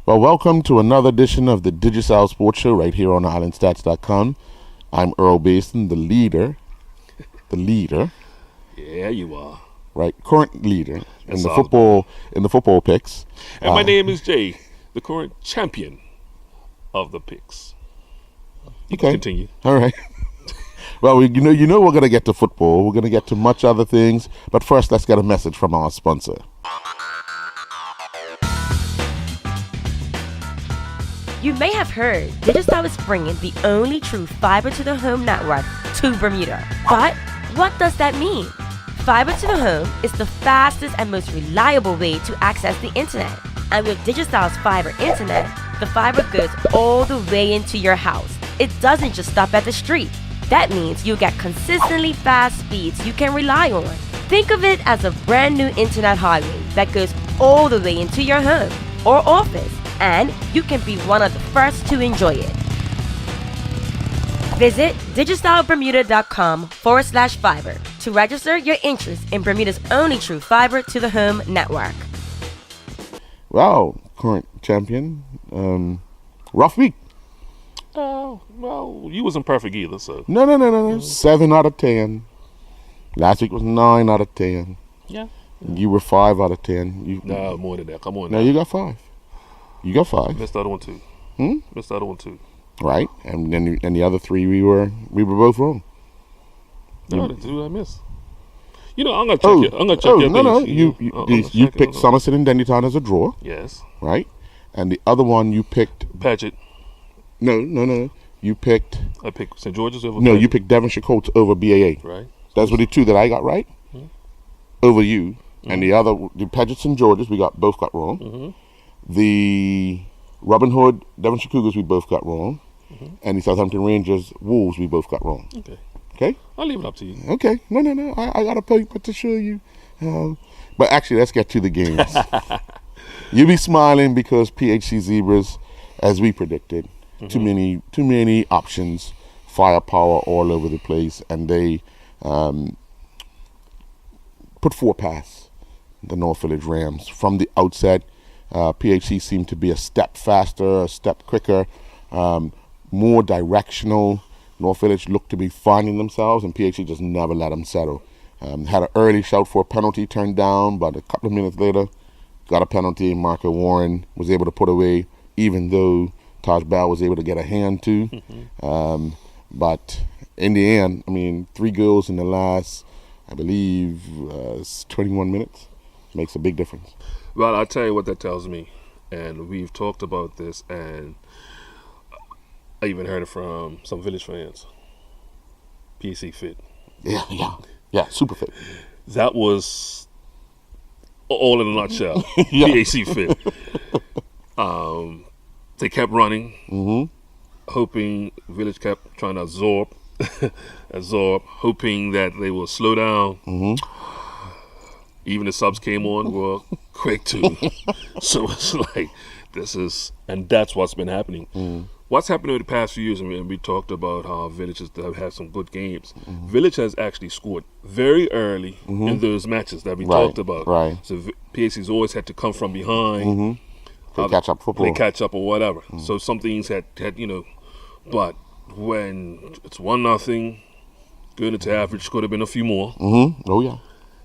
Well, welcome to another edition of the Digicel Sports Show right here on Islandstats.com. I'm Earl Basin, the leader. Yeah, you are. Right, current leader That's in the all football picks. And my name is Jay, the current champion of the picks. You can continue. All right. Well, you know, we're going to get to football. We're going to get to much other things. But first, let's get a message from our sponsor. You may have heard Digicel is bringing the only true fiber-to-the-home network to Bermuda. But what does that mean? Fiber-to-the-home is the fastest and most reliable way to access the internet. And with Digicel's fiber internet, the fiber goes all the way into your house. It doesn't just stop at the street. That means you'll get consistently fast speeds you can rely on. Think of it as a brand new internet highway that goes all the way into your home or office, and you can be one of the first to enjoy it. Visit digicelbermuda.com/fiber to register your interest in Bermuda's only true fiber-to-the-home network. Wow, current champion. Rough week. Well, you wasn't perfect either, so. No. 7 out of 10. Last week was 9 out of 10. Yeah. You were 5 out of 10. No, more than that. Come on. No, you got 5. You got 5. Missed the other one too. Missed the other one too. Right, and then the other 3 we were both wrong. No, the 2 I missed. You know, I'm gonna check it. I'm gonna check your No. things. You picked Somerset and Dendytown as a draw. Yes. Right, and the other one you picked. Paget. No. You picked. I picked St. George's over. No, Paget. you picked Devonshire Colts over BAA. Right. Those were the 2 that I got right. Over you, and the Paget St. George's we both got wrong. The Robin Hood Devonshire Cougars we both got wrong, and the Southampton Rangers Wolves we both got wrong. Okay. I'll leave it up to you. Okay. No. I got a paper to show you. But actually, let's get to the games. You be smiling because PHC Zebras, as we predicted, too many options, firepower all over the place, and they put 4 past the North Village Rams from the outset. PHC seemed to be a step faster, a step quicker, more directional. North Village looked to be finding themselves, and PHC just never let them settle. Had an early shout for a penalty turned down, but a couple of minutes later, got a penalty. Marco Warren was able to put away, even though Taj Bell was able to get a hand too. But in the end, 3 goals in the last, I believe, 21 minutes makes a big difference. Well, I'll tell you what that tells me, and we've talked about this, and I even heard it from some Village fans. PHC fit. Yeah, super fit. That was all in a nutshell. PHC fit. They kept running, hoping Village kept trying to absorb, hoping that they will slow down. Even the subs came on were quick too. So it's like, that's what's been happening. What's happened over the past few years, and we talked about how Village have had some good games. Village has actually scored very early in those matches that we talked about. Right. So PHC's always had to come from behind. They catch up football. They catch up or whatever. So some things had but when it's 1-0, going into average, could have been a few more. Oh yeah.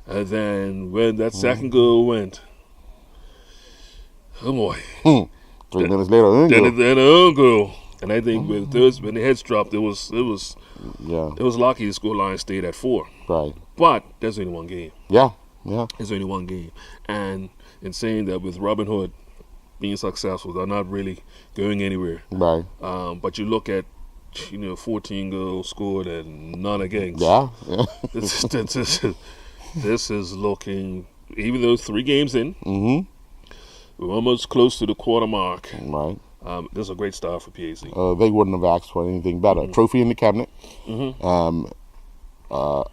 And then when that second goal went, oh boy. 3 minutes later, Then the own goal. And I think with those, when the heads dropped, it was lucky the score line stayed at 4. Right. But there's only one game. Yeah. There's only one game. And in saying that, with Robin Hood being successful, they're not really going anywhere. Right. But you look at 14 goals scored and none against. Yeah. This is looking, even though 3 games in, we're almost close to the quarter mark. Right. This is a great start for PAC. They wouldn't have asked for anything better. Trophy in the cabinet.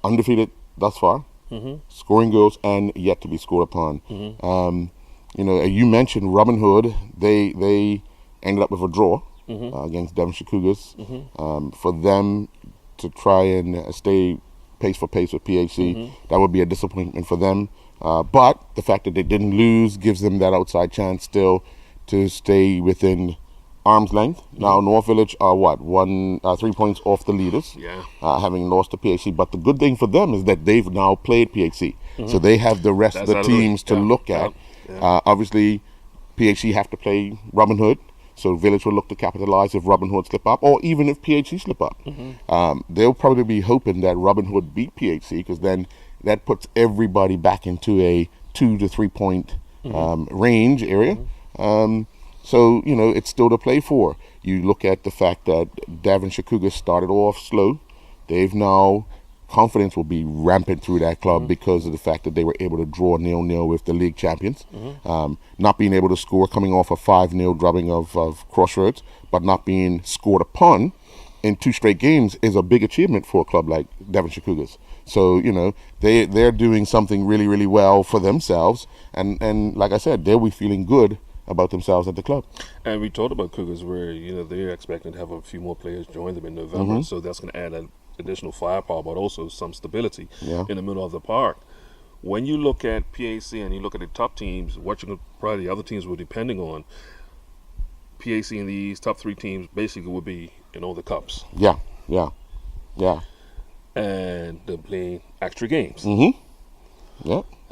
Undefeated thus far. Scoring goals and yet to be scored upon. You mentioned Robin Hood. They ended up with a draw against Devonshire Cougars. For them to try and stay pace for pace with PHC, that would be a disappointment for them. But the fact that they didn't lose gives them that outside chance still to stay within arm's length. Now North Village are 3 points off the leaders, having lost to PHC. But the good thing for them is that they've now played PHC, so they have the rest of the teams to look at. Obviously, PHC have to play Robin Hood, so Village will look to capitalize if Robin Hood slip up, or even if PHC slip up. They'll probably be hoping that Robin Hood beat PHC, because then that puts everybody back into a 2 to 3 point range area. So, it's still to play for. You look at the fact that Devonshire Cougars started off slow. They've now, confidence will be rampant through that club because of the fact that they were able to draw 0-0 with the league champions. Not being able to score, coming off a 5-0 drubbing of Crossroads, but not being scored upon in 2 straight games is a big achievement for a club like Devonshire Cougars. So, they're doing something really, really well for themselves. And like I said, they'll be feeling good about themselves at the club. And we talked about Cougars where, they're expecting to have a few more players join them in November. So that's going to add an additional firepower, but also some stability in the middle of the park. When you look at PAC and you look at the top teams, probably the other teams were depending on, PAC and these top 3 teams basically would be in all the cups. Yeah. And they're playing extra games.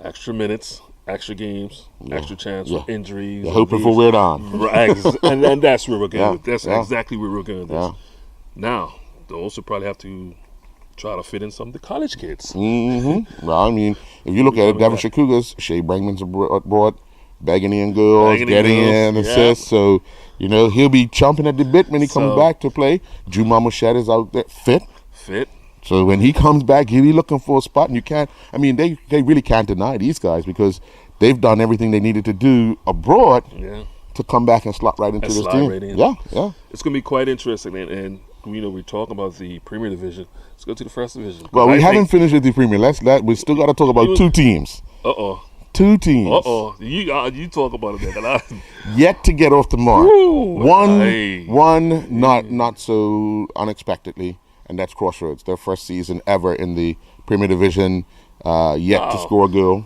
Extra minutes, extra games, extra chance for injuries. You're hoping for weird on. Right, and that's where we're going with this. That's exactly where we're going with this. Now, they'll also probably have to try to fit in some of the college kids. Well, I mean, if you look at it, Devonshire Cougars, Shea Brangman's abroad, Baggany and girls, getting in assists. So, he'll be chomping at the bit when he comes back to play. Juma Mouchette is out there fit. So when he comes back, he'll be looking for a spot, and they really can't deny these guys because they've done everything they needed to do abroad to come back and slot right into this team. It's going to be quite interesting, and we're talking about the Premier Division. Let's go to the First Division. Well, we haven't finished with the Premier. We still got to talk about 2 teams. 2 teams. You talk about it. Yet to get off the mark. One not so unexpectedly. And that's Crossroads, their first season ever in the Premier Division, yet to score a goal.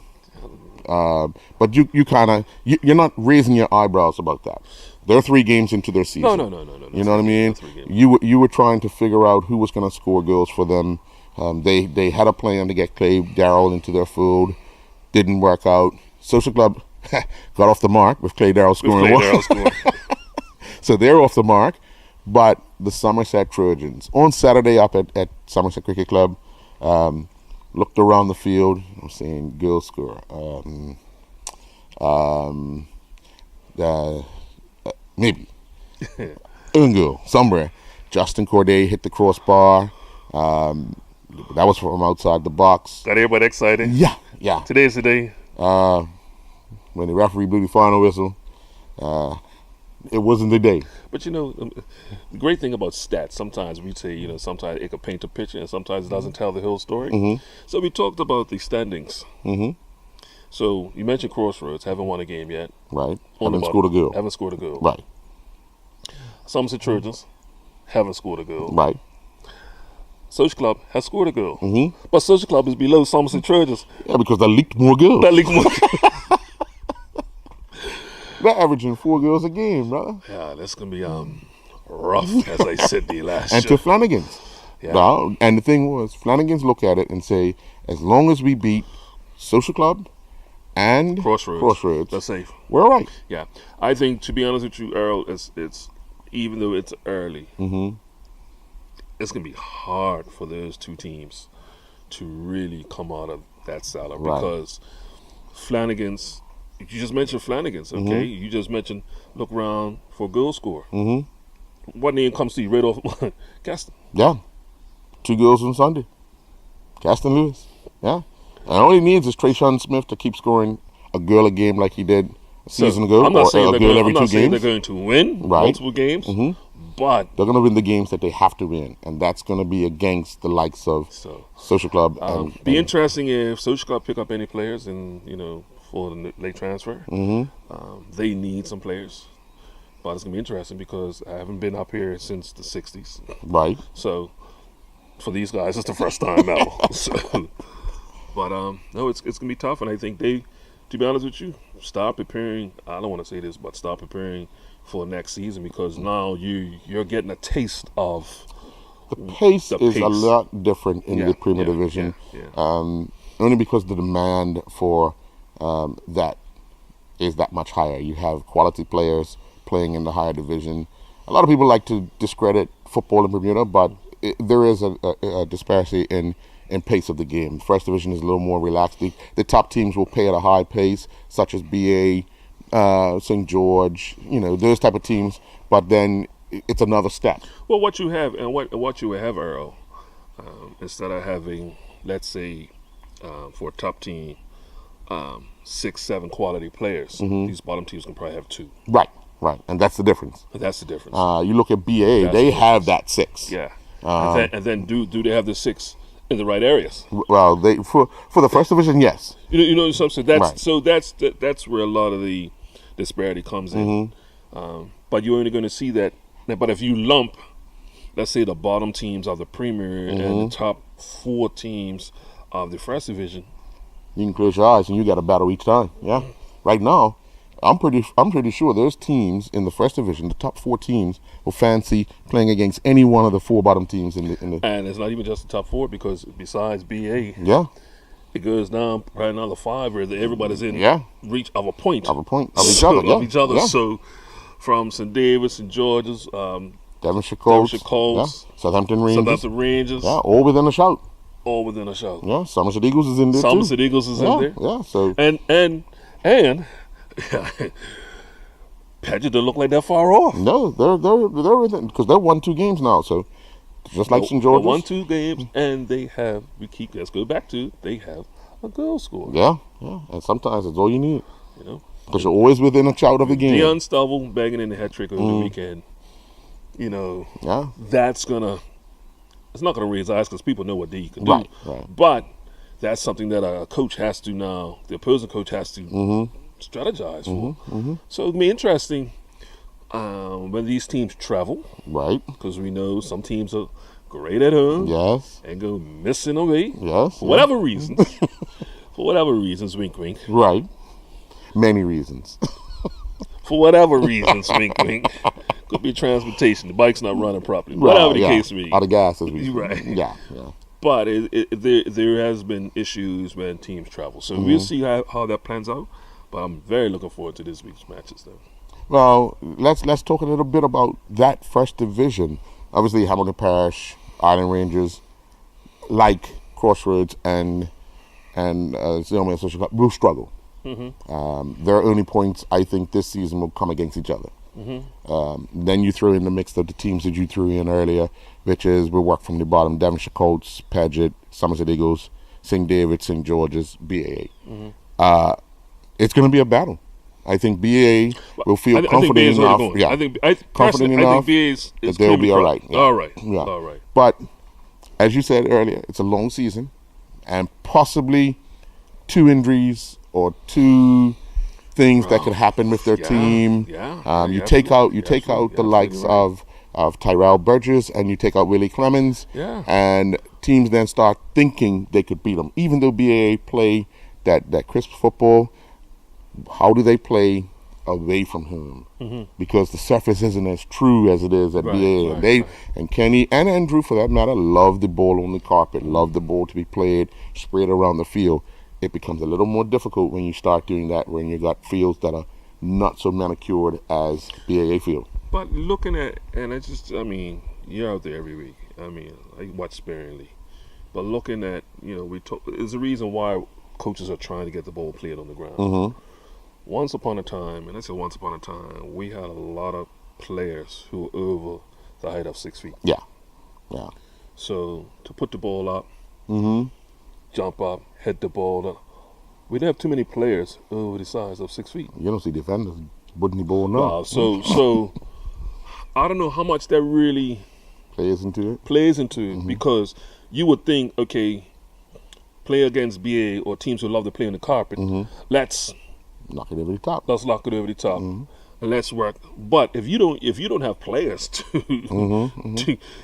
But you're not raising your eyebrows about that. They're 3 games into their season. No. You know what I mean? You were trying to figure out who was going to score goals for them. They had a plan to get Clay Darrell into their fold. Didn't work out. Social Club got off the mark with Clay Darrell scoring one. So they're off the mark. But the Somerset Trojans, on Saturday up at Somerset Cricket Club, looked around the field. I'm saying girl score. Maybe. Girl, somewhere. Justin Corday hit the crossbar. That was from outside the box. Got everybody excited? Yeah. Today's the day. When the referee blew the final whistle, it wasn't the day. But the great thing about stats, sometimes we say, sometimes it can paint a picture and sometimes it doesn't tell the whole story. So we talked about the standings. So you mentioned Crossroads, haven't won a game yet. Right. Haven't scored a goal. Right. Somerset Trojans haven't scored a goal. Right. Social Club has scored a goal. But Social Club is below Somerset Trojans. Yeah, because they leaked more goals. They're averaging 4 goals a game, brother. Yeah, that's going to be rough, as I said the last And show. to Flanagan's. Now, and the thing was, Flanagan's look at it and say, as long as we beat Social Club and Crossroads, that's safe. We're all right. Yeah. I think, to be honest with you, Earl, it's even though it's early, it's going to be hard for those 2 teams to really come out of that cellar because Flanagan's, you just mentioned Flanagan's, okay? You just mentioned look around for goal score. What name comes to you right off? Gaston. Yeah. 2 goals on Sunday. Gaston Lewis. Yeah. And all he needs is Trayshawn Smith to keep scoring a goal a game like he did a season ago. I'm not saying they're going to win multiple games, but they're going to win the games that they have to win, and that's going to be against the likes of Social Club. Be interesting if Social Club pick up any players for the late transfer. They need some players. But it's going to be interesting because I haven't been up here since the 60s. Right. So, for these guys, it's the first time ever. But, no, it's going to be tough. And I think to be honest with you, start preparing. I don't want to say this, but start preparing for next season, because now you're getting a taste of the pace is a lot different in the Premier Division. Only because the demand for that is that much higher. You have quality players playing in the higher division. A lot of people like to discredit football in Bermuda, but there is a disparity in pace of the game. First division is a little more relaxed. The top teams will play at a high pace, such as BA, St. George, those type of teams. But then it's another step. Well, what you have, and what you have, Earl, instead of having, let's say, for a top team, 6-7 quality players, these bottom teams can probably have 2. Right, and that's the difference. You look at BA; they have that 6. Yeah, and then do they have the 6 in the right areas? Well, they for the first division, yes. You know what I'm saying? That's right. So that's where a lot of the disparity comes in. But you're only going to see that. But if you lump, let's say, the bottom teams of the Premier and the top 4 teams of the first division, you can close your eyes and you got a battle each time. Yeah. Right now, I'm pretty sure there's teams in the first division, the top 4 teams, will fancy playing against any one of the 4 bottom teams in the. And it's not even just the top 4, because besides BA, it goes down right another 5 where everybody's in reach of a point of each other. Of each other. So from St. David, St. George's, Devonshire Colts, Southampton Rangers, all within a shout. Yeah, Somerset Eagles is in there Somerset Eagles is in there. Yeah, so and Paget don't look like that far off. No, they're within, because they've won 2 games now. So just like St. George's, they won 2 games, and they have. Let's go back to, they have a goal scorer. Yeah, and sometimes it's all you need. Because you're always within a shout of the game. Deion Stubble banging in the hat trick over the weekend. That's gonna. It's not going to raise eyes, because people know what D can do. Right. But that's something that a coach has to now, the opposing coach has to strategize for. So it'll be interesting when these teams travel. Right. Because we know some teams are great at home. Yes. And go missing away. Yes. For whatever reasons. For whatever reasons, wink, wink. Right. Many reasons. For whatever reasons, wink, wink. Could be transportation. The bike's not running properly. Whatever the case may be. Out of gas, as we right. Yeah. But there has been issues when teams travel. So we'll see how that plans out. But I'm very looking forward to this week's matches, though. Well, let's talk a little bit about that first division. Obviously, Hamilton Parish, Island Rangers, like Crossroads and Zillman Social Club, will struggle. Their only points, I think, this season will come against each other. Then you throw in the mix of the teams that you threw in earlier, which is we work from the bottom: Devonshire Colts, Paget, Somerset Eagles, St. David, St. George's, BAA. It's going to be a battle. I think BAA will feel confident enough. I think that they'll be all right. All right. But as you said earlier, it's a long season, and possibly 2 injuries or 2 things that could happen with their team. You take out the likes of Tyrell Burgess, and you take out Willie Clemens, and teams then start thinking they could beat them. Even though BAA play that crisp football, how do they play away from home? Because the surface isn't as true as it is at BAA. And Kenny and Andrew, for that matter, love the ball on the carpet, love the ball to be played, spread around the field. It becomes a little more difficult when you start doing that, when you got fields that are not so manicured as BAA field. But looking at, and you're out there every week. I watch sparingly. But looking at, there's a reason why coaches are trying to get the ball played on the ground. Once upon a time, and I say once upon a time, we had a lot of players who were over the height of 6 feet. Yeah. So to put the ball up, jump up, hit the ball up, we didn't have too many players over the size of 6 feet. You don't see defenders putting the ball now. So I don't know how much that really plays into it. Because you would think, okay, play against BA or teams who love to play on the carpet, let's knock it over the top. Let's knock it over the top. And let's work. But if you don't have players to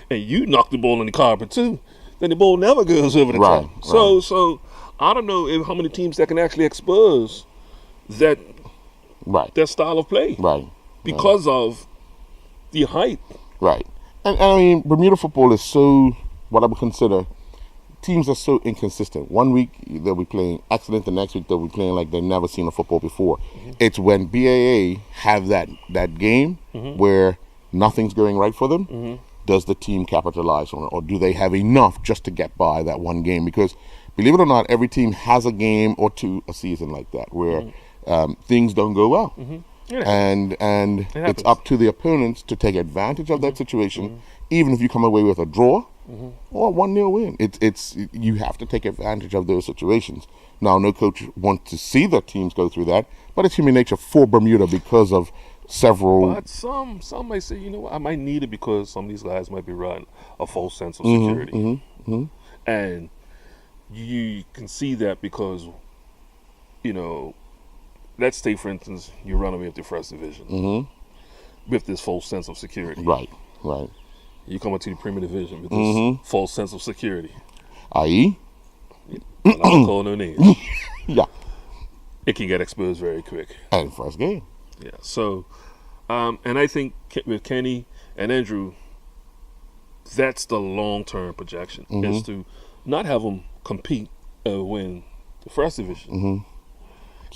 and you knock the ball on the carpet too, then the ball never goes over the top. So I don't know how many teams that can actually expose that Right. their style of play Right. because of the height. Right. And I mean, Bermuda football is so, what I would consider, teams are so inconsistent. One week they'll be playing excellent, the next week they'll be playing like they've never seen a football before. It's when BAA have that game where nothing's going right for them, does the team capitalize on it, or do they have enough just to get by that one game? Because believe it or not, every team has a game or two a season like that where things don't go well. And it's up to the opponents to take advantage of that situation, even if you come away with a draw or a 1-0 win. It's you have to take advantage of those situations. Now, no coach wants to see their teams go through that, but it's human nature for Bermuda because of several. But some might say, you know what, I might need it because some of these guys might be running a false sense of security. And you can see that because, you know, let's say, for instance, you run away with the first division with this false sense of security. Right. You come into the Premier Division with this false sense of security. I.e.? I'm not calling no names. Yeah. It can get exposed very quick. And first game. Yeah. So, and I think with Kenny and Andrew, that's the long-term projection, is to not have them compete win the first division.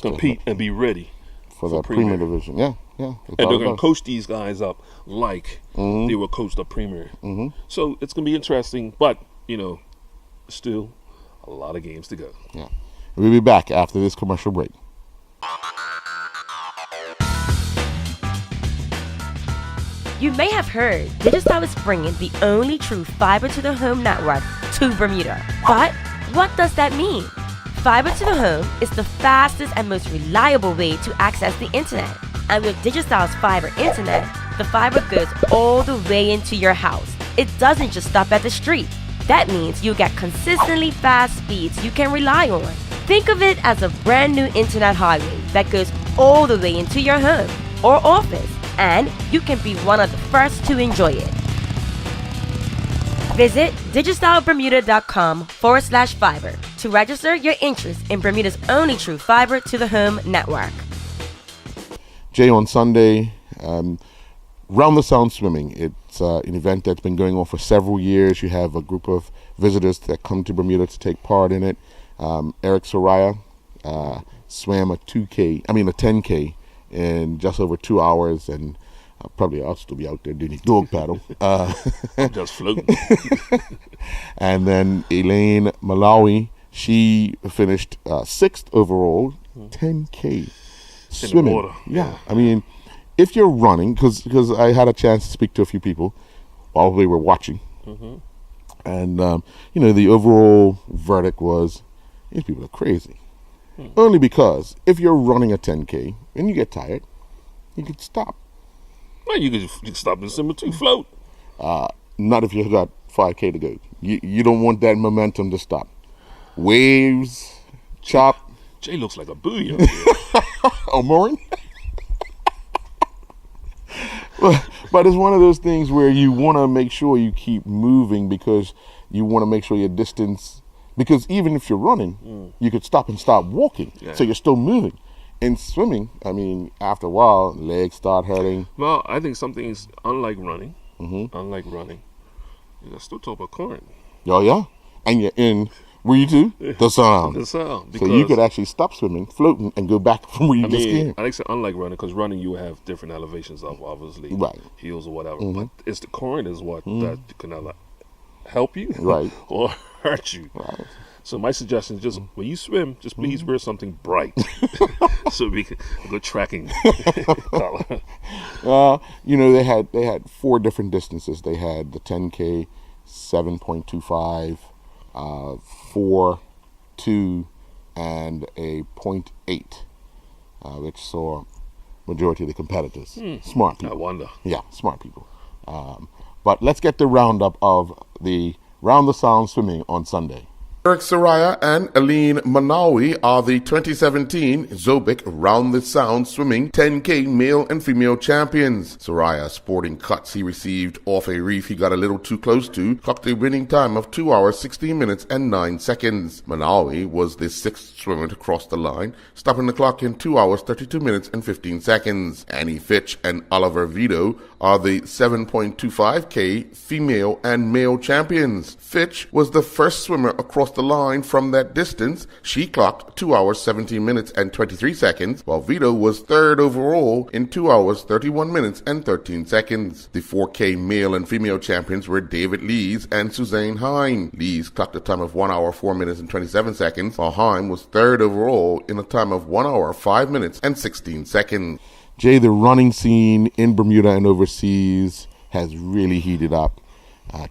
Compete and be ready for the Premier Division. Yeah. And they're going to coach these guys up like they were coached up Premier. So it's going to be interesting, but, you know, still a lot of games to go. Yeah. We'll be back after this commercial break. You may have heard Digicel is bringing the only true fiber to the home network to Bermuda. But what does that mean? Fiber to the home is the fastest and most reliable way to access the internet. And with Digicel's fiber internet, the fiber goes all the way into your house. It doesn't just stop at the street. That means you get consistently fast speeds you can rely on. Think of it as a brand new internet highway that goes all the way into your home or office, and you can be one of the first to enjoy it. Visit digicelbermuda.com/fiber to register your interest in Bermuda's only true fiber to the home network. Jay, on Sunday, Round the Sound Swimming. It's an event that's been going on for several years. You have a group of visitors that come to Bermuda to take part in it. Eric Soraya swam a 10K in just over 2 hours, and probably I'll still be out there doing dog paddle. I'm just floating. And then Elaine Malawi, she finished 6th overall, 10K swimming. In the water. Yeah, I mean, if you're running, because I had a chance to speak to a few people while we were watching, and you know, the overall verdict was these people are crazy. Only because if you're running a 10K and you get tired, you could stop. Well, you can stop and swim too, float. Not if you've got 5K to go. You don't want that momentum to stop. Waves, chop. Jay looks like a buoy up here. Oh, mooring? But it's one of those things where you want to make sure you keep moving because you want to make sure your distance, because even if you're running, you could stop and start walking. Yeah. So you're still moving. In swimming, I mean, after a while, legs start hurting. Well, I think some things, unlike running, you can still talk about current. Oh, yeah? And you're in, where you do? The sound. The sound. So you could actually stop swimming, floating, and go back from where you just came. I think so, unlike running, because running you have different elevations of obviously heels or whatever. But it's the current is what that can either help you or hurt you. Right. So my suggestion is just when you swim, just please wear something bright so we can go tracking color. You know, they had 4 different distances. They had the 10K, 7.25, 4, 2, and a 0.8, which saw majority of the competitors. Smart people. I wonder. Yeah, smart people. But let's get the roundup of the Round the Sound Swimming on Sunday. Eric Soraya and Aline Manawi are the 2017 Zobik Round the Sound Swimming 10K male and female champions. Soraya sporting cuts he received off a reef he got a little too close to, clocked a winning time of 2 hours 16 minutes and 9 seconds. Manawi was the sixth swimmer to cross the line, stopping the clock in 2 hours 32 minutes and 15 seconds. Annie Fitch and Oliver Vito are the 7.25K female and male champions. Fitch was the first swimmer across the line from that distance. She clocked 2 hours 17 minutes and 23 seconds, while Vito was third overall in 2 hours 31 minutes and 13 seconds. The 4K male and female champions were David Lees and Suzanne Hine. Lees clocked a time of 1 hour 4 minutes and 27 seconds, while Hine was third overall in a time of 1 hour 5 minutes and 16 seconds. Jay, the running scene in Bermuda and overseas has really heated up.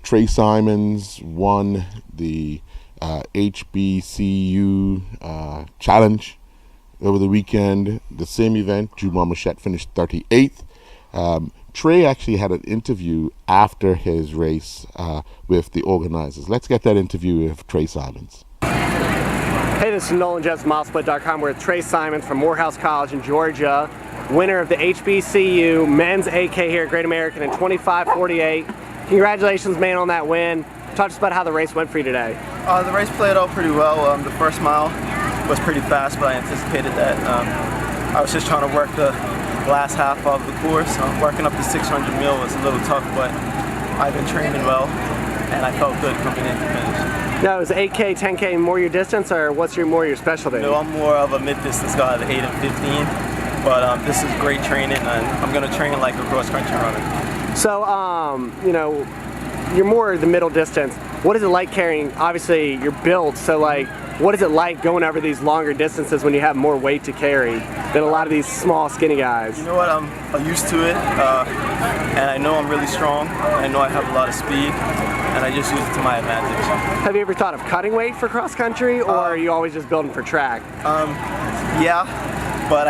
Trey Simons won the HBCU challenge over the weekend. The same event, Juma Machette finished 38th. Trey actually had an interview after his race with the organizers. Let's get that interview with Trey Simons. Hey, this is Nolan Jeffs, MileSplit.com. We're with Trey Simons from Morehouse College in Georgia, winner of the HBCU Men's AK here at Great American in 25:48. Congratulations, man, on that win. Talk to us about how the race went for you today. The race played out pretty well. The first mile was pretty fast, but I anticipated that. I was just trying to work the last half of the course. Working up the 600 mil was a little tough, but I've been training well, and I felt good coming in to finish. Now, is 8K, 10K more your distance, or what's more your specialty? No, I'm more of a mid-distance guy, the 8 and 15, but this is great training, and I'm going to train like a cross-country runner. So, you know, you're more the middle distance. What is it like carrying, obviously you're built, so like, what is it like going over these longer distances when you have more weight to carry than a lot of these small, skinny guys? You know what, I'm used to it, and I know I'm really strong. I know I have a lot of speed, and I just use it to my advantage. Have you ever thought of cutting weight for cross country, or are you always just building for track? Yeah, but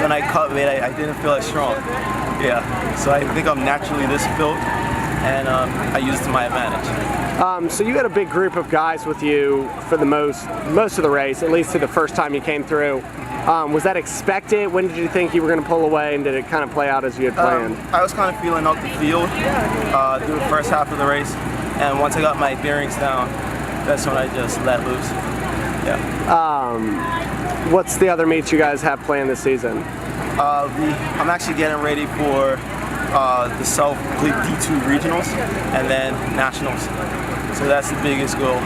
when I cut weight, I didn't feel as strong. Yeah, so I think I'm naturally this built, and I use it to my advantage. So you had a big group of guys with you for the most of the race, at least to the first time you came through. Was that expected? When did you think you were going to pull away, and did it kind of play out as you had planned? I was kind of feeling out the field through the first half of the race, and once I got my bearings down, that's when I just let loose. Yeah. What's the other meets you guys have planned this season? I'm actually getting ready for the South D2 regionals and then nationals. So that's the biggest goal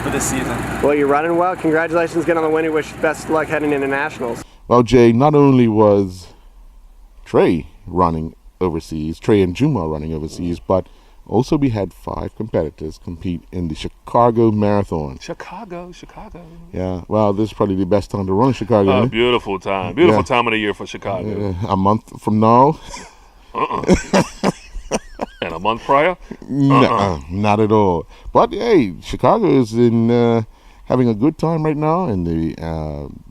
for this season. Well, you're running well. Congratulations again on the win. We wish you best of luck heading into nationals. Well, Jay, not only was Trey running overseas, Trey and Juma running overseas, but also we had 5 competitors compete in the Chicago Marathon. Chicago. Yeah, well, this is probably the best time to run in Chicago. Beautiful time. Beautiful time of the year for Chicago. A month from now? And a month prior? Not at all. But hey, Chicago is in having a good time right now in the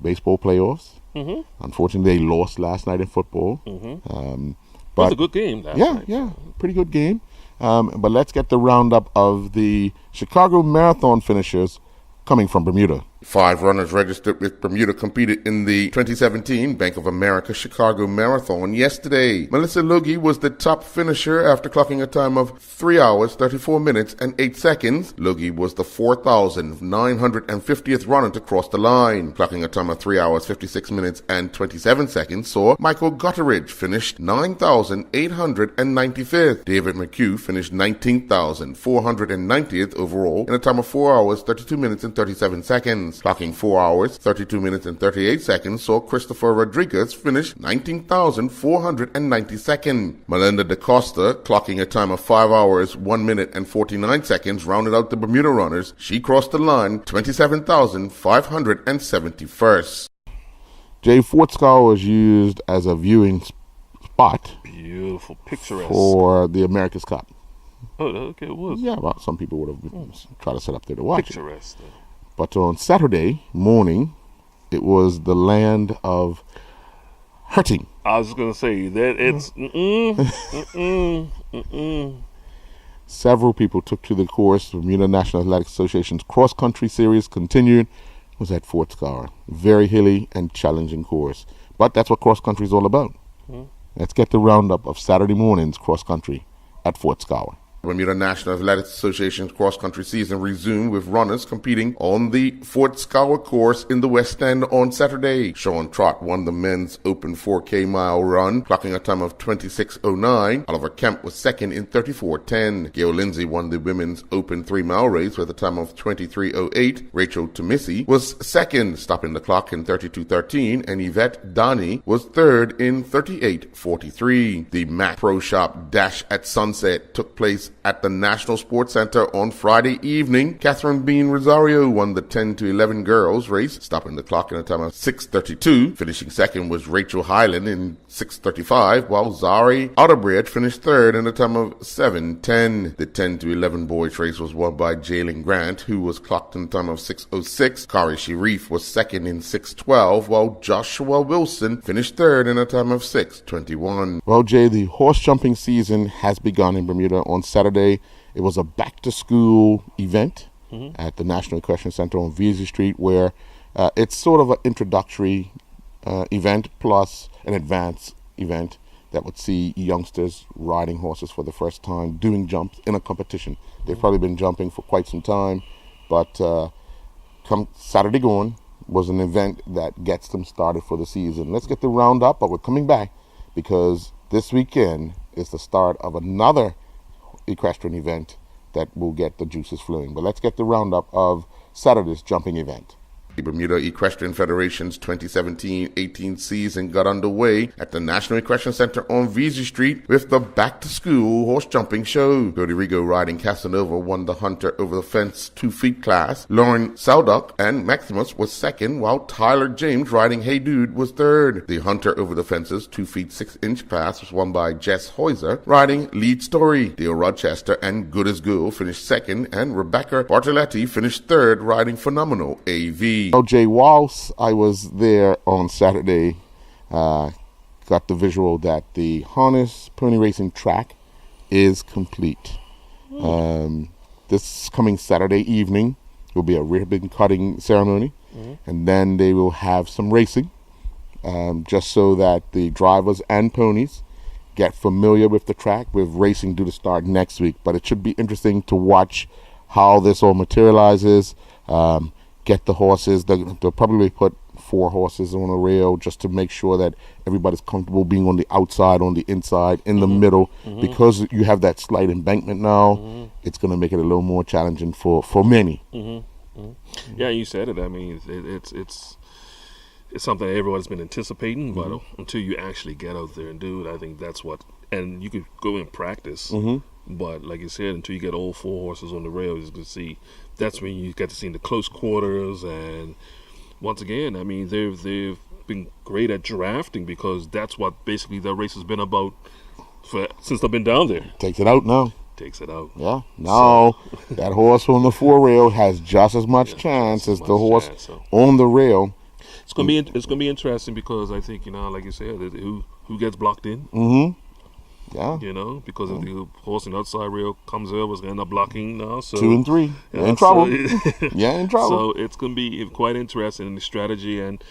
baseball playoffs. Mm-hmm. Unfortunately, they lost last night in football. Mm-hmm. But it was a good game last night. Yeah, pretty good game. But let's get the roundup of the Chicago Marathon finishers coming from Bermuda. 5 runners registered with Bermuda competed in the 2017 Bank of America Chicago Marathon yesterday. Melissa Logie was the top finisher after clocking a time of 3 hours, 34 minutes, and 8 seconds. Logie was the 4,950th runner to cross the line. Clocking a time of 3 hours, 56 minutes, and 27 seconds saw Michael Gutteridge finish 9,895th. David McHugh finished 19,490th overall in a time of 4 hours, 32 minutes, and 37 seconds. Clocking 4 hours, 32 minutes, and 38 seconds saw Christopher Rodriguez finish 19,492nd. Melinda DaCosta, clocking a time of 5 hours, 1 minute, and 49 seconds, rounded out the Bermuda runners. She crossed the line 27,571st. Jay, Fort Scar was used as a viewing spot. Beautiful, picturesque. For the America's Cup. Oh, okay, it was. Yeah, well, some people would have tried to set up there to watch picturesque. it. But on Saturday morning, it was the land of hurting. I was just going to say that it's Several people took to the course. Bermuda National Athletic Association's cross-country series continued. Was at Fort Scar. Very hilly and challenging course. But that's what cross-country is all about. Let's get the roundup of Saturday morning's cross-country at Fort Scar. Bermuda National Athletic Association's cross-country season resumed with runners competing on the Fort Scour course in the West End on Saturday. Sean Trott won the men's open 4K mile run, clocking a time of 26:09. Oliver Kemp was second in 34:10. Gail Lindsay won the women's open 3-mile race with a time of 23:08. Rachel Tomisi was second, stopping the clock in 32:13, and Yvette Donnie was third in 38:43. The Mac Pro Shop Dash at Sunset took place at the National Sports Center on Friday evening. Catherine Bean Rosario won the 10 to 11 girls race, stopping the clock in a time of 6:32. Finishing second was Rachel Highland in 6:35, while Zari Otterbridge finished third in a time of 7:10. The 10 to 11 boys race was won by Jalen Grant, who was clocked in a time of 6:06. Kari Sharif was second in 6:12, while Joshua Wilson finished third in a time of 6:21. Well, Jay, the horse jumping season has begun in Bermuda on Saturday. It was a back-to-school event at the National Equestrian Center on Vesey Street, where it's sort of an introductory event plus an advanced event that would see youngsters riding horses for the first time, doing jumps in a competition. They've probably been jumping for quite some time, but come Saturday going was an event that gets them started for the season. Let's get the roundup, but we're coming back because this weekend is the start of another equestrian event that will get the juices flowing. But let's get the roundup of Saturday's jumping event. The Bermuda Equestrian Federation's 2017-18 season got underway at the National Equestrian Center on Vesey Street with the back-to-school horse jumping show. Cody Rigo riding Casanova won the Hunter over the fence 2 feet class. Lauren Salduck and Maximus was second, while Tyler James riding Hey Dude was third. The Hunter over the fences 2 feet 6 inch class was won by Jess Heuser riding Lead Story. Dale Rochester and Good as Gould finished second, and Rebecca Bartoletti finished third riding Phenomenal AV. Jay, whilst I was there on Saturday, got the visual that the harness pony racing track is complete. This coming Saturday evening will be a ribbon cutting ceremony, and then they will have some racing, just so that the drivers and ponies get familiar with the track, with racing due to start next week. But it should be interesting to watch how this all materializes. Get the horses. They'll probably put 4 horses on a rail just to make sure that everybody's comfortable being on the outside, on the inside, in the middle. Because you have that slight embankment now, it's going to make it a little more challenging for many. Yeah, you said it. I mean, it's something that everyone's been anticipating, but until you actually get out there and do it, I think that's what. And you could go and practice, but like you said, until you get all 4 horses on the rail, you can see. That's when you get to see the close quarters, and once again, I mean, they've been great at drafting, because that's what basically the race has been about since they've been down there. Takes it out now. Takes it out. Yeah. Now that horse on the 4 rail has just as much chance as the horse on the rail. It's gonna be interesting, because I think, like you said, who gets blocked in. Yeah. Because if the horse on the outside rail comes over, it's going to end up blocking now. So 2 and 3. You're in trouble. In trouble. So it's going to be quite interesting in the strategy. And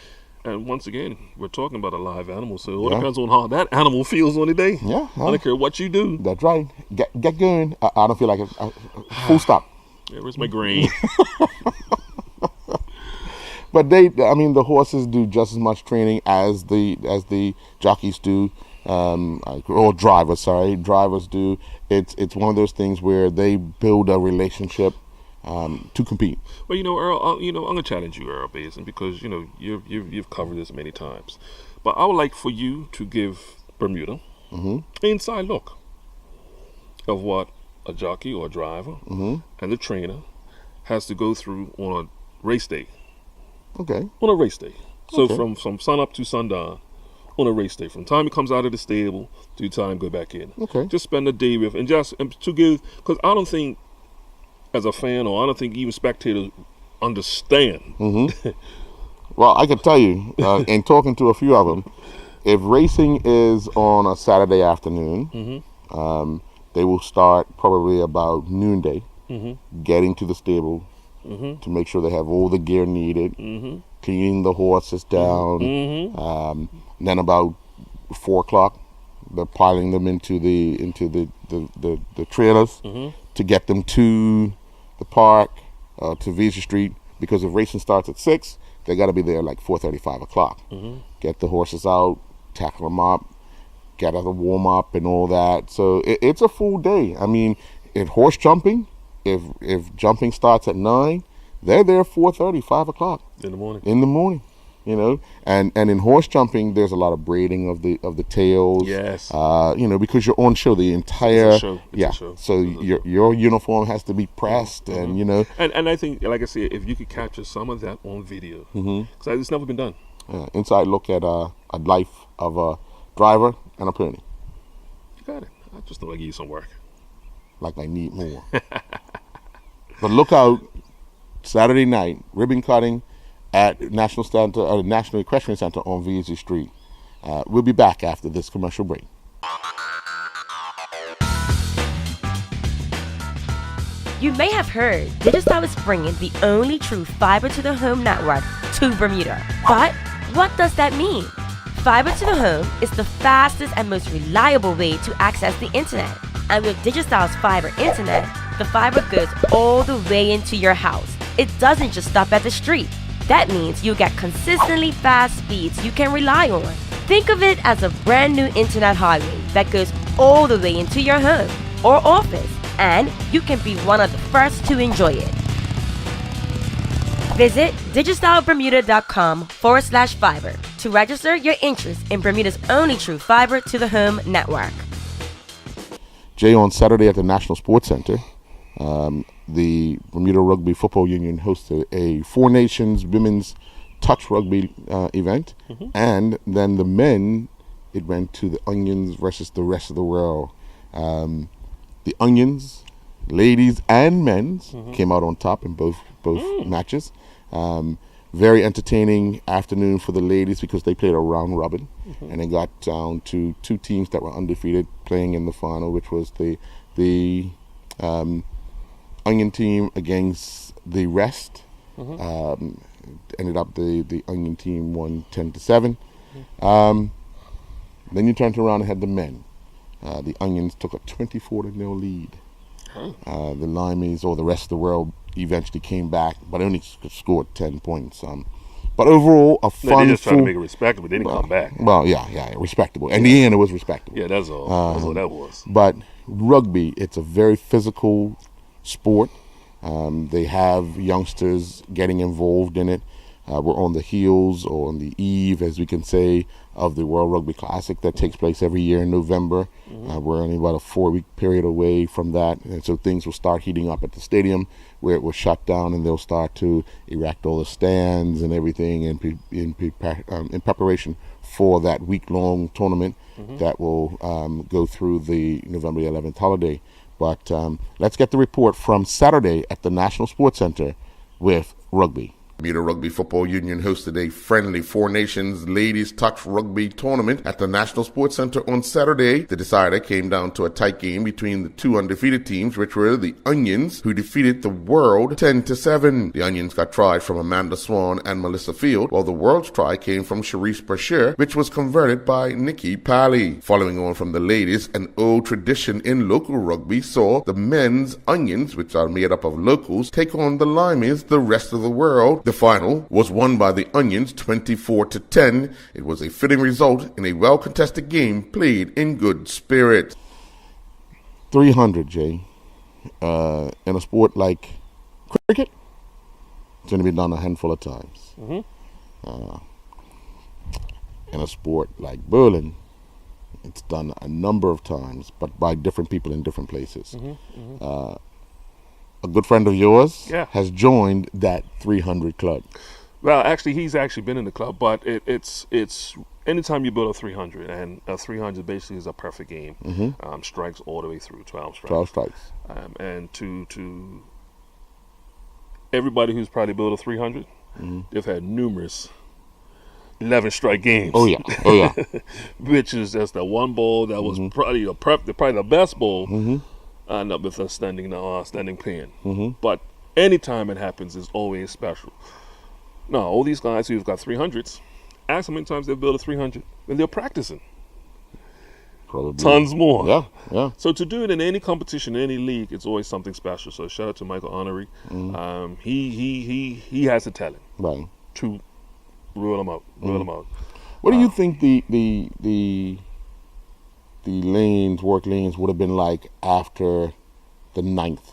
once again, we're talking about a live animal. So it all depends on how that animal feels on the day. Yeah. I don't care what you do. That's right. Get going. I don't feel like it. Full stop. Yeah, where's my grain? But the horses do just as much training as the jockeys do. Or drivers do. It's one of those things where they build a relationship to compete. Well, Earl, I'm gonna challenge you, Earl Basin, because you've covered this many times. But I would like for you to give Bermuda an inside look of what a jockey or a driver and the trainer has to go through on a race day. Okay. On a race day. So from sun up to sundown. On a race day, from time he comes out of the stable to time go back in. Okay. Just spend a day with, and to give, because I don't think, as a fan, or I don't think even spectators understand. Well, I can tell you, in talking to a few of them, if racing is on a Saturday afternoon, They will start probably about noonday, Mm-hmm. getting to the stable Mm-hmm. to make sure they have all the gear needed, Mm-hmm. cleaning the horses down. Mm-hmm. Then about 4 o'clock, they're piling them into the trailers Mm-hmm. to get them to the park, to Visa Street, because if racing starts at 6, they got to be there like 4:30, 5 o'clock. Mm-hmm. Get the horses out, tackle them up, get out the warm up and all that. So it's a full day. I mean, in horse jumping, if jumping starts at 9, they're there 4:30, 5 o'clock In the morning. in the morning. You know, and in horse jumping, there's a lot of braiding of the tails. Yes. You know, because you're on show the entire. It's a show. It's yeah. a show. So your uniform has to be pressed, and you know. And I think, like I said, if you could capture some of that on video, because it's never been done. Inside look at a life of a driver and a pony. You got it. I just thought I'd give you some work. Like I need more. But look out, Saturday night, ribbon cutting at National Equestrian Center on VZ Street. We'll be back after this commercial break. You may have heard Digicel is bringing the only true fiber to the home network to Bermuda. But what does that mean? Fiber to the home is the fastest and most reliable way to access the internet. And with Digicel's fiber internet, the fiber goes all the way into your house. It doesn't just stop at the street. That means you'll get consistently fast speeds you can rely on. Think of it as a brand new internet highway that goes all the way into your home or office, and you can be one of the first to enjoy it. Visit digicelbermuda.com/fiber to register your interest in Bermuda's only true fiber to the home network. Jay, on Saturday at the National Sports Center, the Bermuda Rugby Football Union hosted a Four Nations women's touch rugby event, and then the men, it went to the Onions versus the rest of the world. The Onions, ladies and men's, came out on top in both matches. Very entertaining afternoon for the ladies because they played a round robin, and they got down to two teams that were undefeated playing in the final, which was the Onion team against the rest. Ended up the Onion team won 10-7. Then you turned around and had the men. The Onions took a 24-0 lead. The Limeys, or the rest of the world, eventually came back, but only scored 10 points. But overall, a fun. They just tried to make it respectable. They didn't come back. Well, yeah, respectable. In the end, it was respectable. Yeah, that's all. That's all that was. But rugby, it's a very physical sport. They have youngsters getting involved in it. We're on the heels, or on the eve, as we can say, of the World Rugby Classic that takes place every year in November. We're only about a 4-week period away from that, and so things will start heating up at the stadium, where it will shut down, and they'll start to erect all the stands and everything in preparation for that week-long tournament that will go through the November 11th holiday. But let's get the report from Saturday at the National Sports Center with rugby. Bermuda Rugby Football Union hosted a friendly Four Nations ladies touch rugby tournament at the National Sports Center on Saturday. The decider came down to a tight game between the two undefeated teams, which were the Onions, who defeated the World 10-7. The Onions got tries from Amanda Swan and Melissa Field, while the World's try came from Charisse Brashear, which was converted by Nikki Pally. Following on from the ladies, an old tradition in local rugby saw the men's Onions, which are made up of locals, take on the Limeys, the rest of the world. The final was won by the Onions 24-10. It was a fitting result in a well-contested game played in good spirit. 300, Jay. In a sport like cricket, it's going to be done a handful of times. In a sport like bowling, it's done a number of times, but by different people in different places. A good friend of yours has joined that 300 club. Well, actually, he's actually been in the club, but it's anytime you build a 300, and a 300 basically is a perfect game. Strikes all the way through, 12 strikes. 12 strikes. And to everybody who's probably built a 300, they've had numerous 11 strike games. Oh yeah. Oh yeah. Which is just that one ball that was probably the best ball. End up with a standing pin. But anytime it happens, it's always special. Now, all these guys who've got 300s, ask how many times they've built a 300 when they're practicing. Probably. Tons more. Yeah, yeah. So to do it in any competition, in any league, it's always something special. So shout out to Michael Honoré. He has the talent Right. to rule them out. What do you think the work lanes would have been like after the 9th?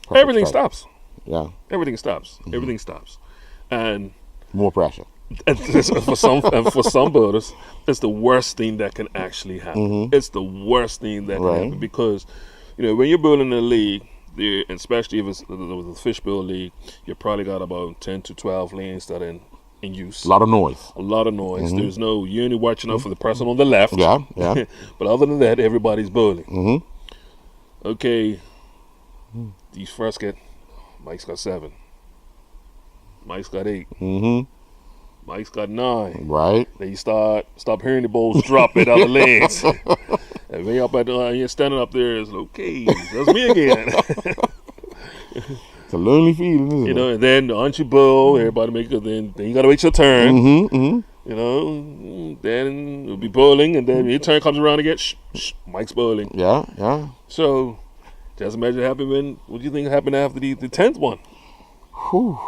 Perfect Everything strike? stops. Yeah. Everything stops. Everything stops. And More pressure. for some builders, it's the worst thing that can actually happen. It's the worst thing that can Right. happen because, when you're building a league, especially if it's a fish build league, you probably got about 10 to 12 lanes that are in use. A lot of noise. A lot of noise. There's you're only watching out for the person on the left. Yeah, yeah. But other than that, everybody's building. Okay, these first Mike's got 7. Mike's got 8. Mike's got 9. Right. Then you stop hearing the balls drop at other lanes. And when you're standing up there, it's okay, that's me again. It's a lonely feeling, isn't it? And then once you blow, everybody make it. Then you gotta wait your turn. Then you'll be bowling, and then your turn comes around again. Mike's bowling. Yeah, yeah. So just imagine what do you think happened after the 10th one? Whew.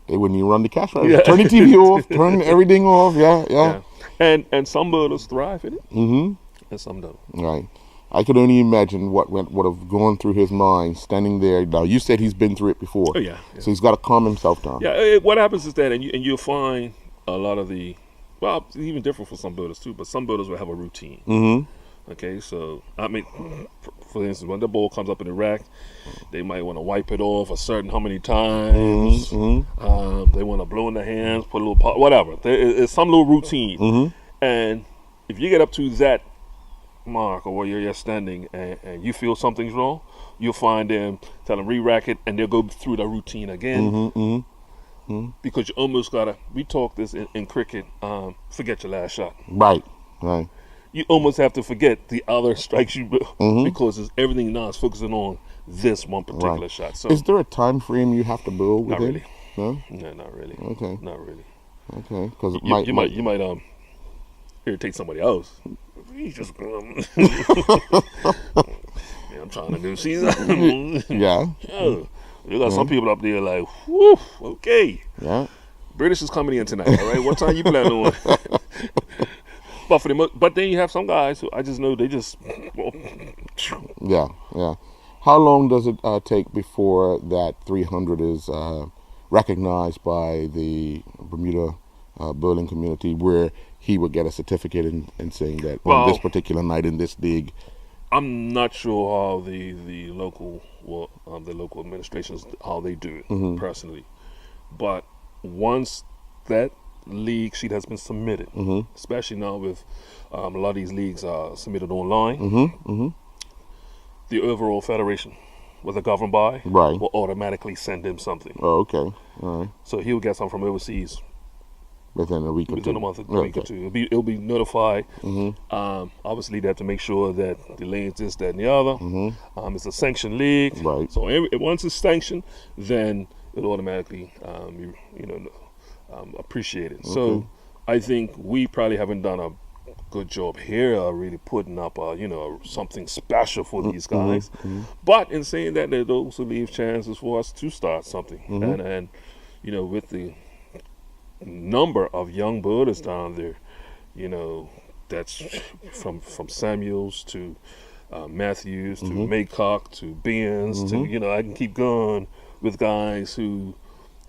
They wouldn't even run the cash register. Turn the TV off, turn everything off. Yeah. And some builders thrive in it, and some don't. Right. I could only imagine what would have gone through his mind standing there. Now, you said he's been through it before. Oh, yeah. So he's got to calm himself down. Yeah, what happens is that, and you'll find a lot of it's even different for some builders too, but some builders will have a routine. Okay, so, I mean, for instance, when the ball comes up in the rack, they might want to wipe it off a certain how many times. They want to blow in their hands, put a little pot, whatever. It's some little routine. And if you get up to that mark or where you're standing and you feel something's wrong, you'll find them, tell them re-rack it, and they'll go through the routine again. Because you almost gotta, we talk this in cricket, forget your last shot. Right. You almost have to forget the other strikes you because everything now is focusing on this one particular shot. So is there a time frame you have to build not within? really. No? No, not really. Okay. Not really. Okay. Because You might irritate somebody else. He's just man, I'm trying to do season. Yeah. You got some people up there like, whew, okay. Yeah. British is coming in tonight, all right? What time you plan on? But then you have some guys who I just know they just. Yeah. How long does it take before that 300 is recognized by the Bermuda bowling community, where he would get a certificate in saying that on this particular night in this league? I'm not sure how the local administrations how they do it personally, but once that league sheet has been submitted, especially now with a lot of these leagues are submitted online, the overall federation, whether governed by, will automatically send him something. Oh, okay. All right. So he'll get something from overseas within a week or two. Within a month, a week or two. It'll be notified. Obviously, they have to make sure that the lanes this, that, and the other. It's a sanctioned league. Right. So once it's sanctioned, then it'll automatically appreciate it. So I think we probably haven't done a good job here really putting up something special for these guys. But in saying that, there also leave chances for us to start something. And with the number of young builders down there, that's from Samuels to Matthews to Maycock to Beans to I can keep going with guys who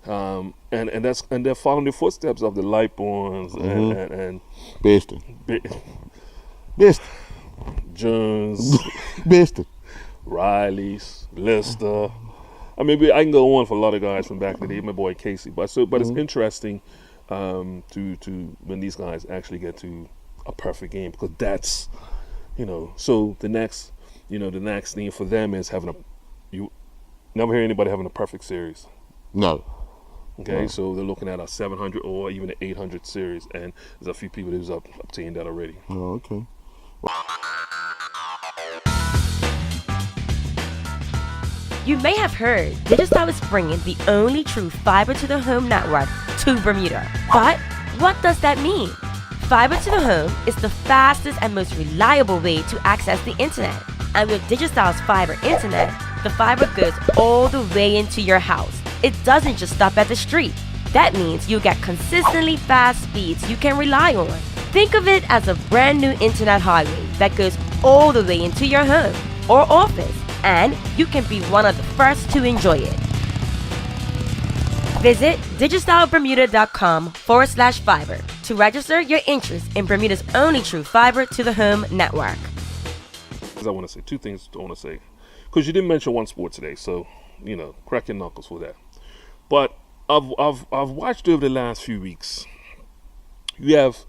and they're following the footsteps of the Lightborns and Beston. Jones, Beston. Riley's, Lister. I mean, I can go on for a lot of guys from back in the day. My boy Casey, but it's interesting to when these guys actually get to a perfect game, because that's So the next thing for them is having you never hear anybody having a perfect series. No. Okay, Wow. so they're looking at a 700 or even an 800 series, and there's a few people who's obtained that already. Oh, okay. You may have heard Digicel is bringing the only true fiber to the home network to Bermuda. But what does that mean? Fiber to the home is the fastest and most reliable way to access the internet. And with Digicel's fiber internet, the fiber goes all the way into your house. It doesn't just stop at the street. That means you'll get consistently fast speeds you can rely on. Think of it as a brand new internet highway that goes all the way into your home or office, and you can be one of the first to enjoy it. Visit digicelbermuda.com/fiber to register your interest in Bermuda's only true fiber to the home network. I want to say two things I want to say, because you didn't mention one sport today, so crack your knuckles for that. But I've watched over the last few weeks. You have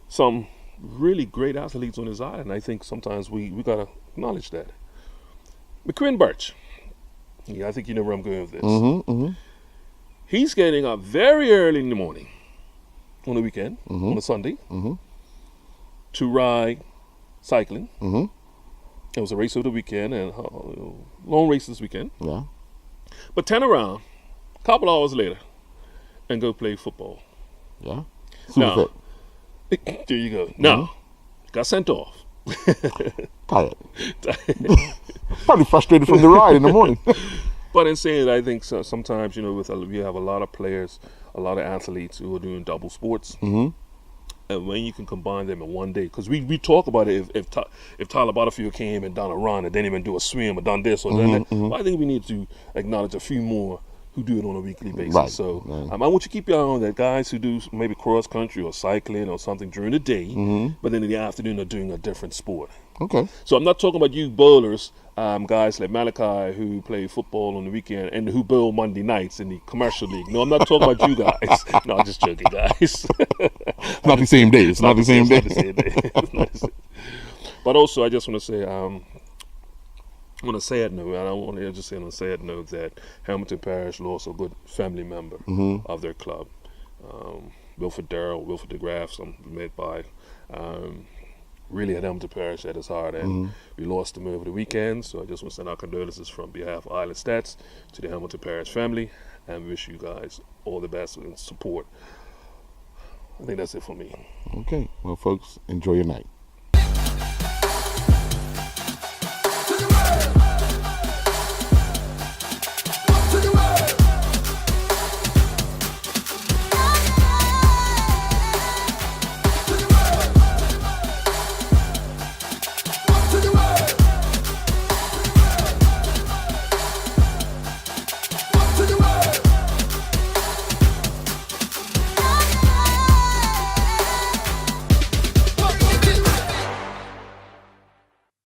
some really great athletes on this island. I think sometimes we gotta acknowledge that. McQuinn Birch. Yeah, I think you know where I'm going with this. He's getting up very early in the morning on the weekend, on a Sunday, to ride cycling. It was a race over the weekend and long race this weekend. Yeah. But turn around a couple hours later and go play football. Yeah. Super Now, fit. there you go. Now, got sent off. Tired. Probably frustrated from the ride in the morning. But in saying that, I think sometimes, we have a lot of players, a lot of athletes who are doing double sports. And when you can combine them in one day, because we talk about it, if Tyler Butterfield came and done a run and didn't even do a swim or done this or done that, well, I think we need to acknowledge a few more who do it on a weekly basis. Right. So I want you to keep your eye on that. Guys who do maybe cross country or cycling or something during the day, but then in the afternoon are doing a different sport. Okay. So I'm not talking about you bowlers, guys like Malachi who play football on the weekend and who bowl Monday nights in the commercial league. No, I'm not talking about you guys. No, I'm just joking, guys. Not the same day. It's not the same day. It's not the same day. It's not the same. But also, I just want to say, on a sad note, I don't want to just say on a sad note that Hamilton Parish lost a good family member of their club. Wilford DeGraff, made by. Really had Hamilton Parish at his heart, and we lost him over the weekend. So I just want to send our condolences from behalf of Islandstats to the Hamilton Parish family, and wish you guys all the best and support. I think that's it for me. Okay. Well, folks, enjoy your night.